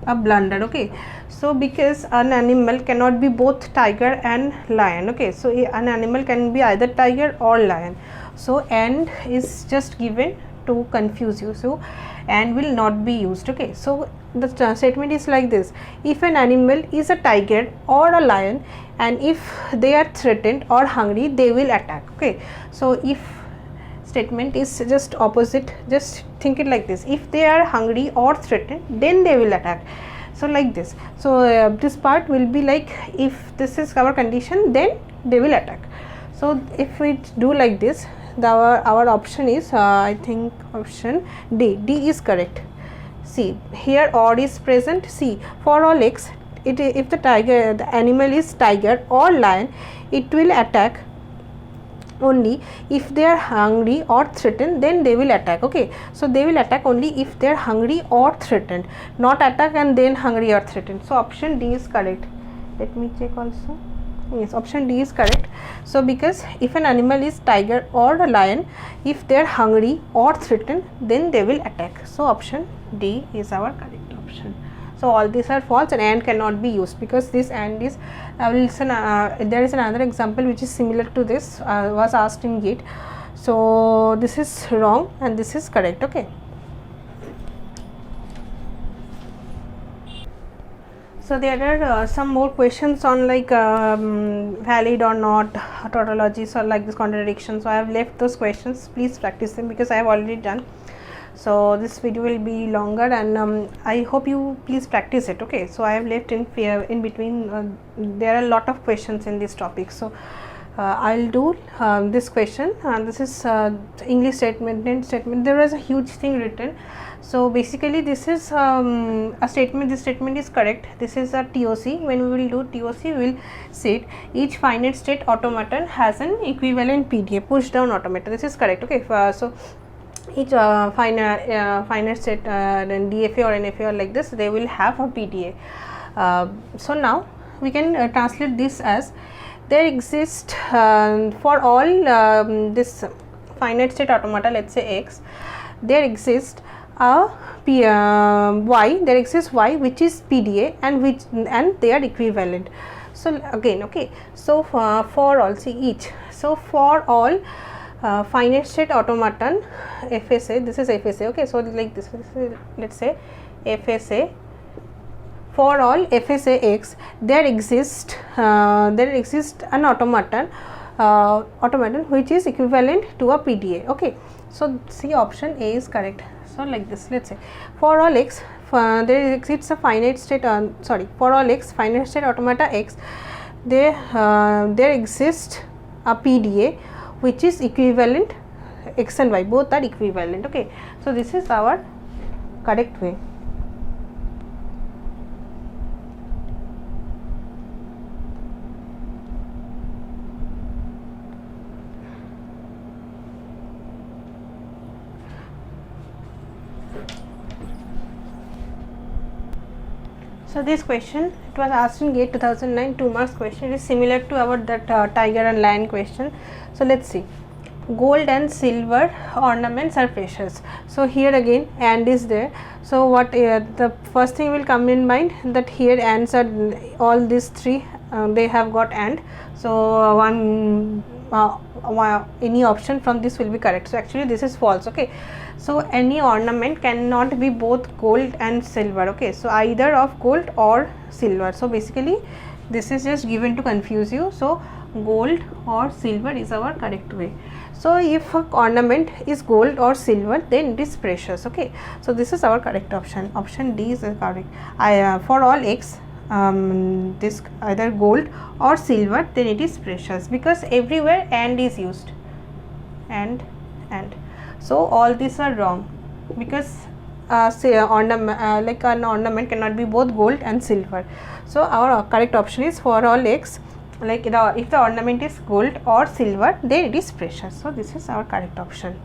[SPEAKER 1] a blunder. Okay, so because an animal cannot be both tiger and lion. Okay, so an animal can be either tiger or lion. So and is just given to confuse you. So and will not be used. Okay, so the statement is like this: if an animal is a tiger or a lion, and if they are threatened or hungry, they will attack. Okay, so if statement is just opposite, just think it like this: if they are hungry or threatened, then they will attack. So like this. So this part will be like, if this is our condition, then they will attack. So if we do like this, our option is I think option D. D is correct. See, here or is present. See, for all x, if the animal is tiger or lion, it will attack only if they are hungry or threatened, then they will attack. Okay, so they will attack only if they are hungry or threatened, not attack and then hungry or threatened. So option D is correct. Let me check also. Yes, option D is correct. So because if an animal is tiger or a lion, if they are hungry or threatened, then they will attack. So option D is our correct option. So all these are false, and cannot be used because this and is there is another example which is similar to this, was asked in GATE. So this is wrong and this is correct. Okay. So there are some more questions on like valid or not tautologies or like this contradiction. So I have left those questions. Please practice them because I have already done. So this video will be longer, and I hope you please practice it. Okay. So I have left in between. There are a lot of questions in this topic. So I'll do this question. This is English statement. There was a huge thing written. So basically this is a statement. This statement is correct. This is a TOC. When we will do TOC, we will say each finite state automaton has an equivalent PDA, push down automaton. This is correct. Okay. So each finite state DFA or NFA or like this, they will have a PDA. So now we can translate this as there exist for all this finite state automata, let's say X, there exists a Y, there exists Y which is PDA and they are equivalent. So again, okay, so for all, see each, so for all finite state automaton FSA, this is FSA, okay, so like this, let's say FSA, for all FSA X, there exists an automaton which is equivalent to a PDA. Okay, so see option A is correct. So like this, let's say for all X, there exists a finite state. For all X finite state automata X, there exists a PDA which is equivalent. X and Y both are equivalent. Okay, so this is our correct way. So this question, it was asked in GATE 2009, 2 marks question. It is similar to our that tiger and lion question. So let's see. Gold and silver ornaments are precious. So here again and is there. So what the first thing will come in mind, that here ands are all these three, they have got and. So any option from this will be correct. So actually this is false. Okay, so any ornament cannot be both gold and silver. Okay, so either of gold or silver. So basically this is just given to confuse you. So gold or silver is our correct way. So if an ornament is gold or silver, then it is precious. Okay, so this is our correct option. Option D is correct. For all X, this either gold or silver, then it is precious, because everywhere and is used, and so all these are wrong, because say like an ornament cannot be both gold and silver. So our correct option is for all X, like if the ornament is gold or silver, then it is precious. So this is our correct option.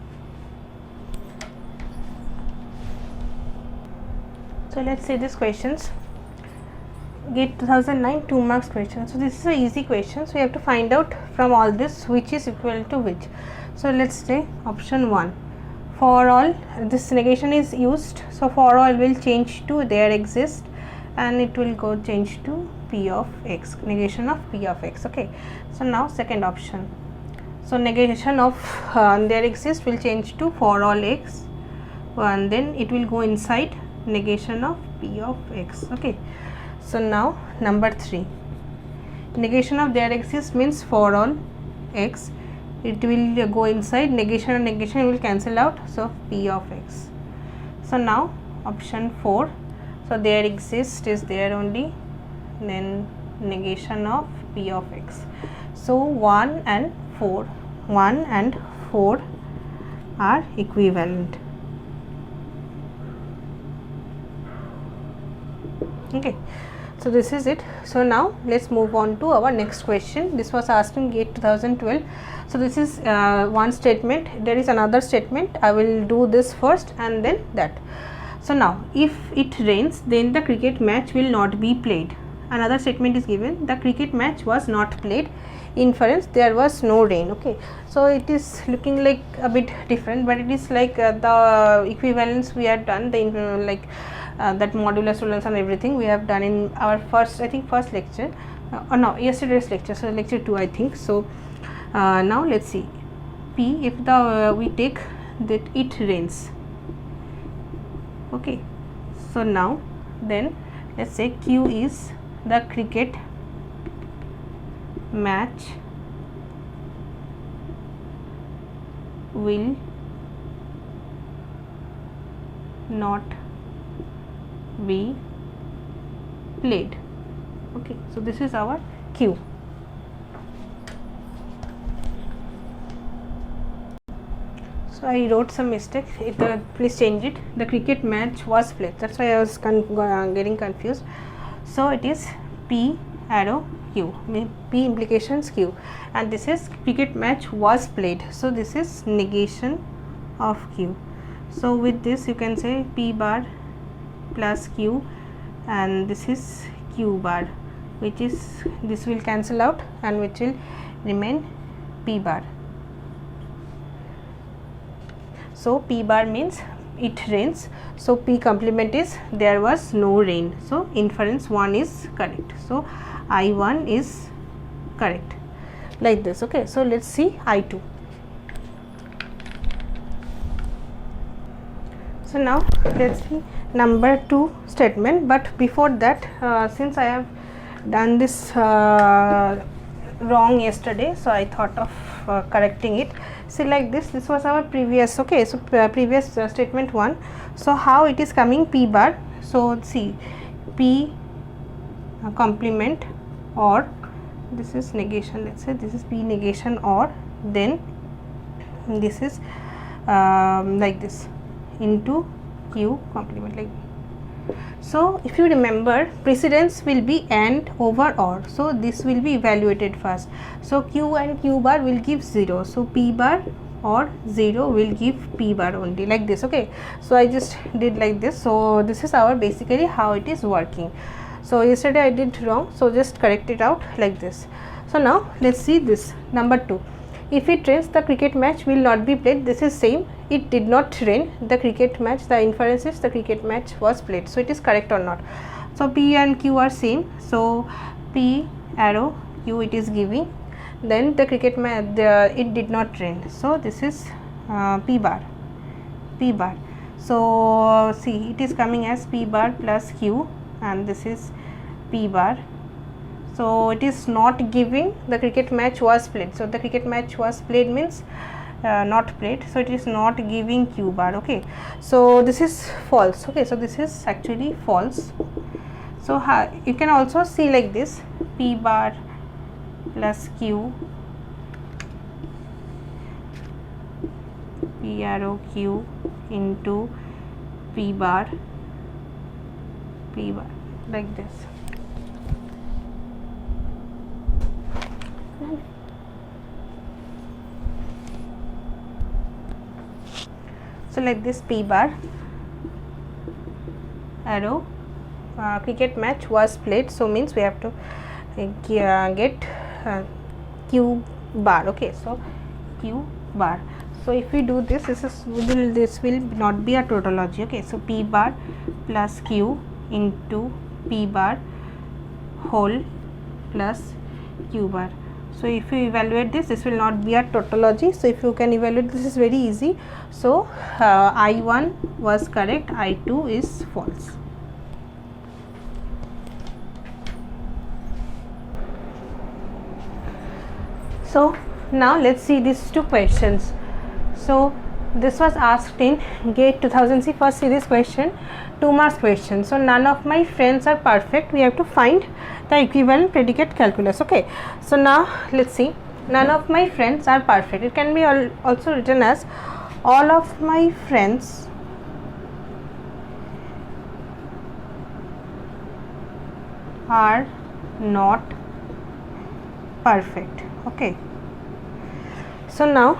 [SPEAKER 1] So let's see these questions. GATE 2009 2 marks question. So this is an easy question. So we have to find out from all this which is equal to which. So let's say option 1. For all, this negation is used. So for all will change to there exist, and it will go change to P of X, negation of P of X. Okay. So now second option. So negation of there exist will change to for all X, and then it will go inside negation of P of X. Okay. So now number 3, negation of there exists means for all X, it will go inside negation and negation will cancel out, so P of X. So now option 4, so there exists is there only, then negation of P of X. So 1 and 4 are equivalent. Okay, so this is it. So now let's move on to our next question. This was asked in GATE 2012. So this is one statement, there is another statement. I will do this first and then that. So now if it rains, then the cricket match will not be played. another statement is given, the cricket match was not played, inference, there was no rain. Okay, so it is looking like a bit different, but it is like the equivalence we had done, the that modulus rule and everything we have done in our first, I think first lecture, or no, yesterday's lecture, so lecture 2 I think. So now let's see, P, if the we take that it rains. Okay, so now then let's say Q is the cricket match will not be played. Okay, so this is our Q. So I wrote some mistake, please change it. The cricket match was played, that's why I was getting confused. So it is P arrow Q, P implications Q, and this is cricket match was played, so this is negation of Q. So with this you can say P bar plus Q, and this is Q bar, which is, this will cancel out and which will remain P bar. So P bar means it rains, so P complement is there was no rain, so inference 1 is correct, so I1 is correct, like this. Okay, so let's see I2. So now let's see number 2 statement, but before that, since I have done this wrong yesterday, so I thought of correcting it. See, like this was our previous, okay, so previous statement 1. So how it is coming, P bar, so see P complement, or this is negation, let's say this is P negation, or then this is like this into Q complement, like. So if you remember, precedence will be AND over OR, so this will be evaluated first. So Q and Q bar will give 0, so P bar or 0 will give P bar only, like this. Okay, so I just did like this. So this is our basically how it is working. So yesterday I did wrong, so just correct it out like this. So now let's see this number 2. If it rains, the cricket match will not be played. This is same, it did not rain, the cricket match, the inference is the cricket match was played, so it is correct or not. So P and Q are same, so P arrow Q it is giving, then the cricket match, it did not rain, so this is P bar, P bar. So see, it is coming as P bar plus Q, and this is P bar. So it is not giving the cricket match was played, so the cricket match was played means not played, so it is not giving Q bar. Okay, so this is false. Okay, so this is actually false. So you can also see like this, P bar plus Q, P arrow Q into P bar, like this. So like this, P bar arrow, cricket match was played, so means we have to get Q bar. Okay, so Q bar. So if we do this, this will not be a tautology. Okay, so P bar plus Q into P bar whole plus Q bar. So if you evaluate this, this will not be a tautology. So if you can evaluate, this is very easy. So I1 was correct, I2 is false. So now let's see these 2 questions. So this was asked in GATE 2000. See, first see this question, 2 marks question. So none of my friends are perfect. We have to find the equivalent predicate calculus. Okay, so now let's see, none of my friends are perfect. It can be also written as all of my friends are not perfect. Okay, so now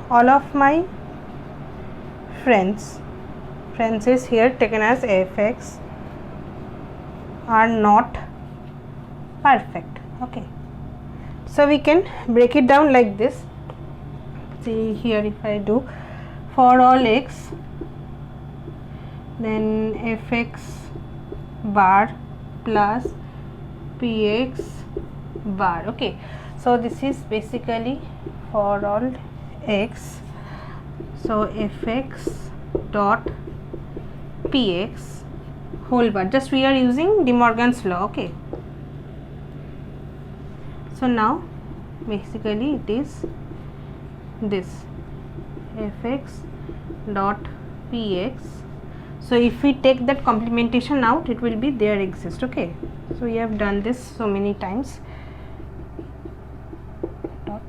[SPEAKER 1] all of my friends is here taken as fx are not perfect. Okay, so we can break it down like this. See here, if I do for all x, then fx bar plus px bar. Okay, so this is basically for all x, so fx dot px whole bar, just we are using De Morgan's law. Okay, so now basically it is this fx dot px. So if we take that complementation out, it will be there exist. Okay, so we have done this so many times. Dot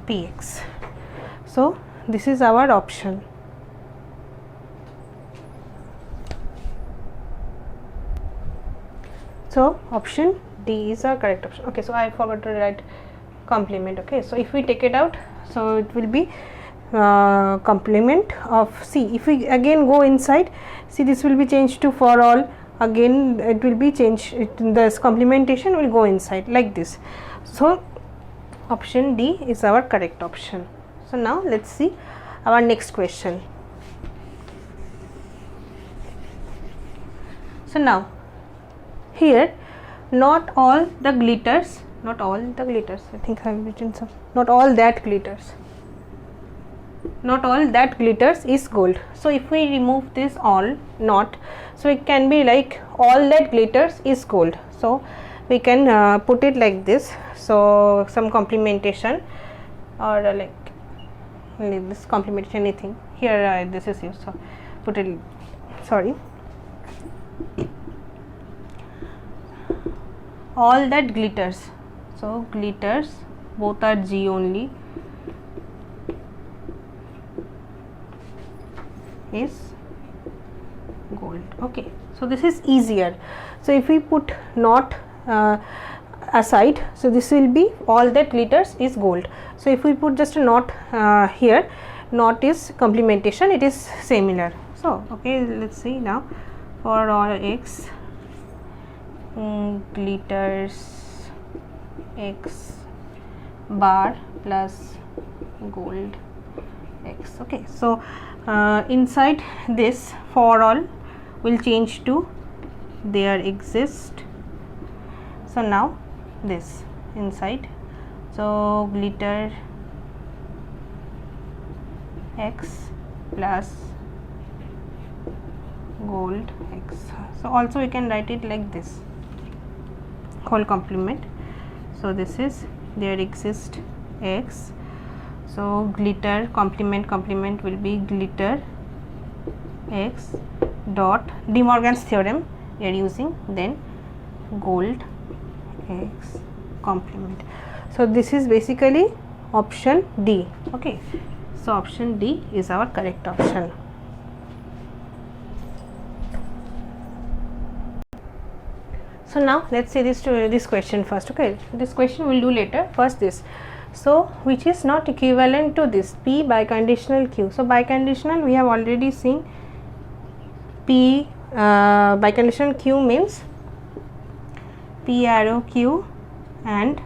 [SPEAKER 1] px. So this is our option. So option D is our correct option. Okay, so I forgot to write complement. Okay, so if we take it out, so it will be complement of C. If we again go inside, see, this will be changed to for all, again it will be changed, this complementation will go inside like this. So option D is our correct option. So now let's see our next question. So now here, not all the glitters, I think I have written some, not all that glitters is gold. So if we remove this all not, so it can be like all that glitters is gold. So we can put it like this. So some complementation or like this complementation, anything here, this is used, so put it, sorry, all that glitters. So glitters both are G only is gold. Okay, so this is easier. So if we put not aside, so this will be all that glitters is gold. So if we put just a not here, not is complementation, it is similar. So okay, let's see now for all x, glitters x bar plus gold x. Okay, so inside this for all will change to there exist. So now this inside, so glitter x plus gold x. So also we can write it like this, whole complement. So this is there exist x, so glitter complement will be glitter x dot De Morgan's theorem we are using, then gold x complement. So this is basically option D. Okay, so option D is our correct option. So now let's see this question first. Okay, this question we'll do later. First this, so which is not equivalent to this P biconditional Q. So biconditional we have already seen, P biconditional Q means P arrow Q and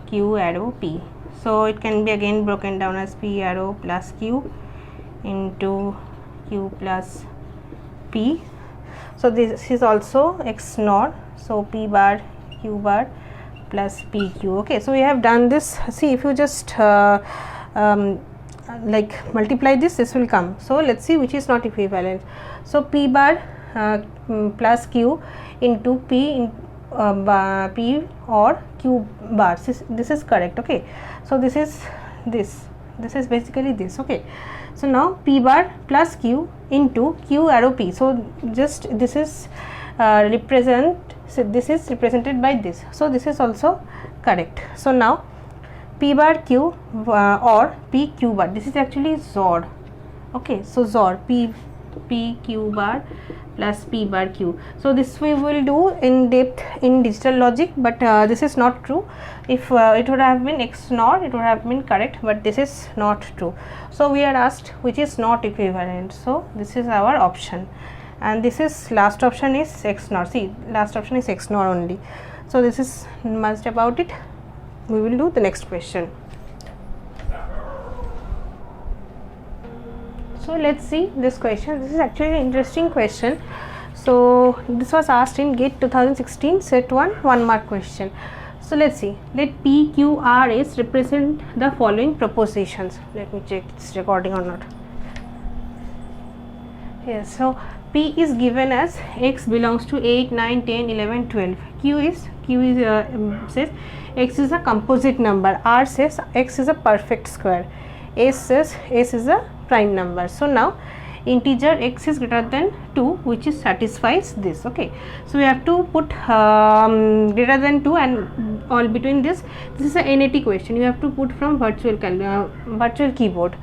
[SPEAKER 1] Q arrow P. So it can be again broken down as P arrow plus Q into Q plus P. So this is also X NOR, so P bar Q bar plus PQ. Okay, so we have done this. See, if you just like multiply this will come. So let's see which is not equivalent. So P bar plus Q into P in P or Q bar, this is correct. Okay, so this is basically this. Okay, so now P bar plus Q into Q arrow P. So just this is so this is represented by this, so this is also correct. So now P bar Q or P Q bar, this is actually XOR. Okay, so XOR P Q bar plus P bar Q. So this we will do in depth in digital logic, but this is not true. If it would have been X NOR, it would have been correct, but this is not true. So we are asked which is not equivalent, so this is our option, and this is last option is X NOR. See, last option is X NOR only. So this is much about it. We will do the next question. So let's see this question. This is actually an interesting question. So this was asked in GATE 2016 set 1 mark question. So let's see. Let P, Q, R, S represent the following propositions. Let me check it's recording or not. Yes, so P is given as x belongs to 8, 9, 10, 11, 12. Q is says x is a composite number. R says x is a perfect square. S says s is a prime number. So now integer x is greater than 2, which is satisfies this. Okay, so we have to put greater than 2 and all between this. This is a NAT question. You have to put from virtual keyboard.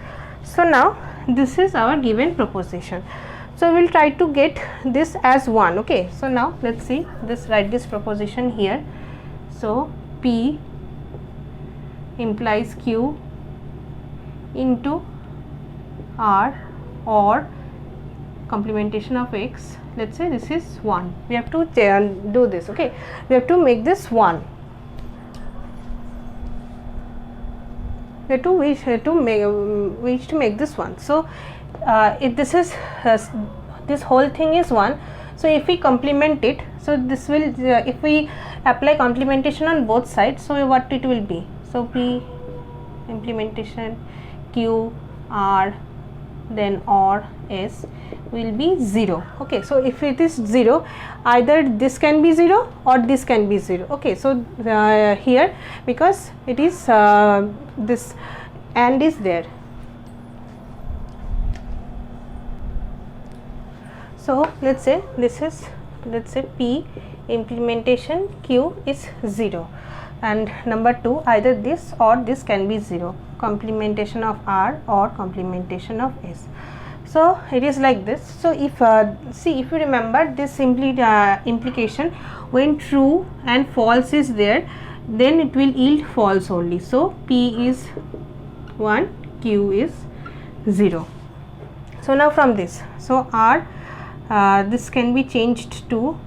[SPEAKER 1] So now this is our given proposition. So we will try to get this as 1. Okay, so now let's see this, write this proposition here. So P implies Q into R or complementation of x. Let's say this is 1. We have to do this. Okay, we have to make this 1. We have to wish to make this 1. So if this is this whole thing is 1, so if we complement it, so this will if we apply complementation on both sides, so what it will be? So P implementation Q R then or S will be 0. Okay, so if it is 0, either this can be 0 or this can be 0. Okay, so here because it is this and is there. So let's say this is, let's say P implementation Q is 0 and number 2, either this or this can be 0, complementation of R or complementation of S. So it is like this. So if see, if you remember this simply implication, when true and false is there, then it will yield false only. So P is 1, Q is 0. So now from this, so R this can be changed to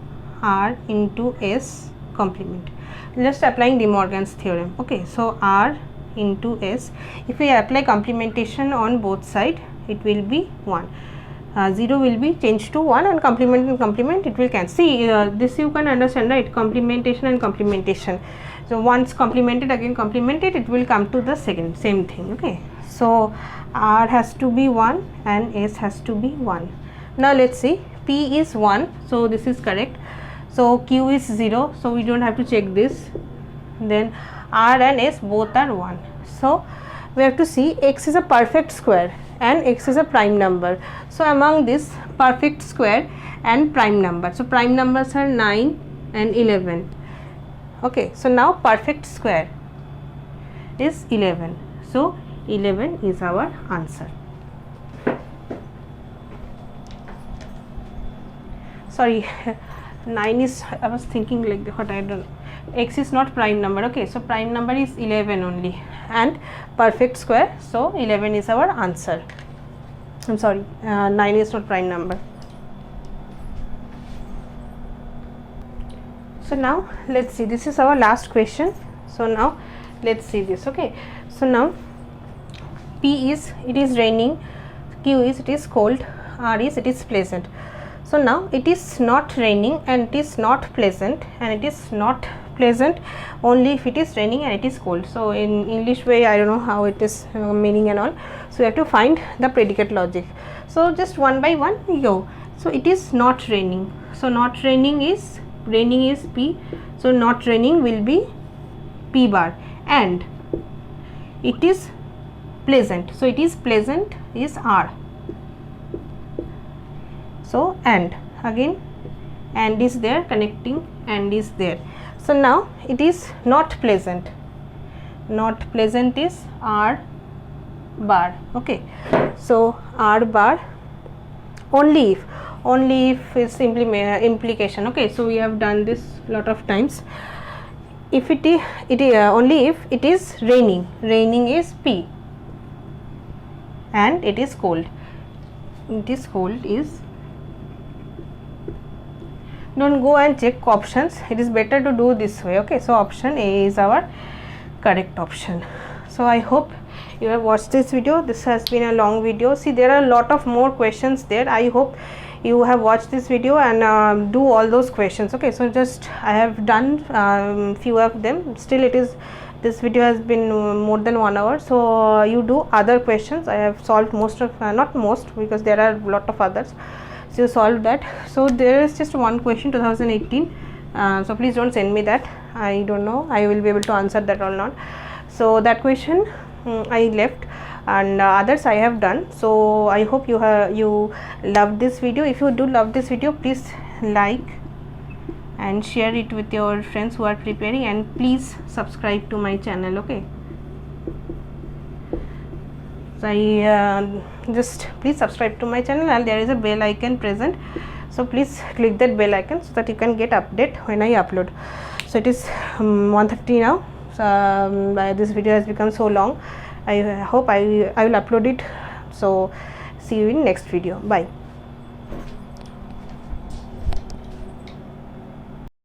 [SPEAKER 1] R into S complement, just applying De Morgan's theorem. Okay, so R into S, if we apply complementation on both sides, it will be 1. 0 will be changed to 1 and complement it will cancel. See this you can understand, right? Complementation and complementation. So once complemented, again complemented, it will come to the same thing. Okay, so R has to be 1 and S has to be 1. Now let's see, P is 1, so this is correct. So Q is 0, so we don't have to check this. Then R and S both are 1. So we have to see x is a perfect square and x is a prime number. So among this perfect square and prime number, so prime numbers are 9 and 11. Okay, so now perfect square is 11. So 11 is our answer. Sorry, 9 is, I was thinking like what I don't know. X is not prime number. Okay, so prime number is 11 only and perfect square, so 11 is our answer. I'm sorry, 9 is not prime number. So now let's see, this is our last question. So now let's see this. Okay, so now P is, it is raining, Q is, it is cold, R is, it is pleasant. So now it is not raining and it is not pleasant, and it is not pleasant only if it is raining and it is cold. So in English way, I don't know how it is meaning and all. So we have to find the predicate logic. So just one by one we go. So it is not raining. So not raining is P. So not raining will be P bar, and it is pleasant. So it is pleasant is R. So and again and is there, connecting and is there. So now it is not pleasant. Not pleasant is R bar. Okay, so R bar only if is implication. Okay, so we have done this lot of times. If it is only if it is raining is P and it is cold. It is cold is don't go and check options. It is better to do this way. Okay, so option A is our correct option. So I hope you have watched this video. This has been a long video. See, there are a lot of more questions there. I hope you have watched this video and do all those questions. Okay, so just I have done few of them. Still it is, this video has been more than 1 hour, so you do other questions. I have solved most of, not most, because there are a lot of others, so you solved that. So there is just one question 2018, so please don't send me that. I don't know I will be able to answer that or not. So that question I left, and others I have done. So I hope you loved this video. If you do love this video, please like and share it with your friends who are preparing, and please subscribe to my channel. Okay, so I just please subscribe to my channel, and there is a bell icon present, so please click that bell icon so that you can get update when I upload. So it is 1:30 now. So this video has become so long. I hope I will upload it. So see you in next video. Bye.